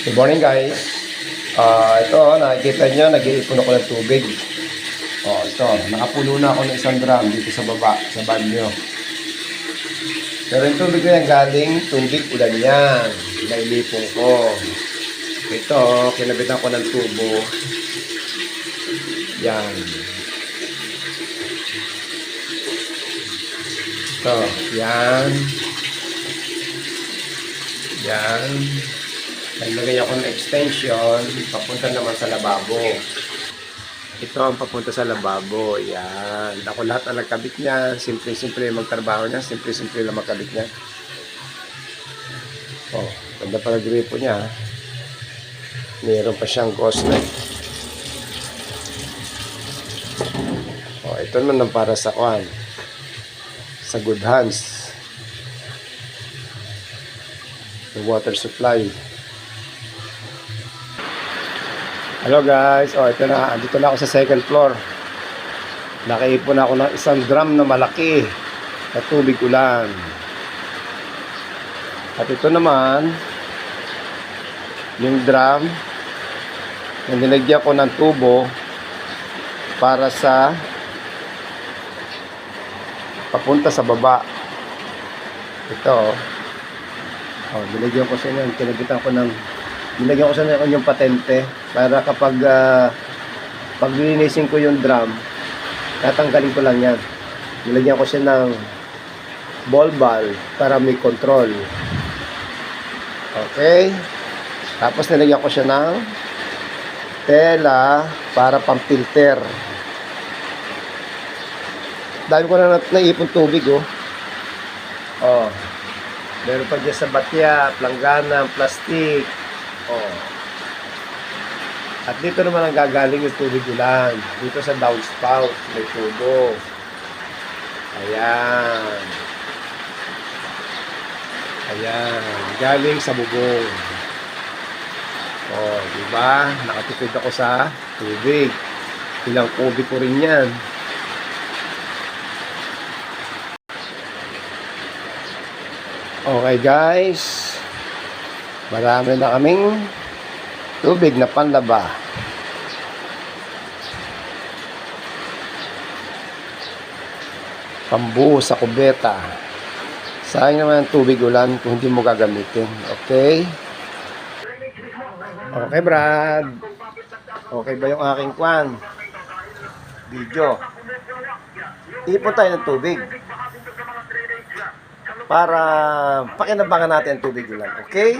Good morning guys. Ito, nakikita nyo, nag-iipon ako ng tubig. Ito, nakapuno na ako ng 1 drum dito sa baba, sa banyo. Pero yung tubig na yan galing, tubig ulan yan. Nailipon ko. Ito, kinabitan ko ng tubo. Yan. Ito, yan. Yan. Naglagay ako ng extension, papunta naman sa lababo. Ito ang papunta sa lababo. Yan. Ako lahat ang nagkabit niya. Simple-simple magtrabaho niya. Simple-simple lang magkabit niya. Ganda pala gripo niya. Meron pa siyang ghost light. Ito naman ang para sa kwan. Sa good hands. The water supply. Hello guys, ito na, dito na ako sa second floor. Nakaipon ako ng 1 drum na malaki na tubig ulan. At ito naman, yung drum na nilagyan ko ng tubo para sa papunta sa baba. Ito, nilagyan ko siya yan, kinabitan ko ng nilagyan ko sa yung patente para kapag paglilinisin ko yung drum, tatanggalin ko lang yan. Nilagyan ko siya ng ball para may control. Okay. Tapos nilagyan ko siya ng tela para pang-filter. Dahil ko na naipon tubig, meron pa dyan sa batya, planggana, plastic. At dito naman ang gagaling yung tubig ulan. Dito sa downspout, may tubo. Ayan. Ayan. Galing sa bubong. Diba? Nakatipid ako sa tubig. Ilang kubik ko rin yan. Okay guys. Marami na kaming tubig na panlaba. Pambuhos sa kubeta. Sayang naman ang tubig ulan kung hindi mo gagamitin. Okay? Okay, Brad. Okay ba yung aking video? Ipon tayo ng tubig para pakinabangan natin ang tubig ulan. Okay?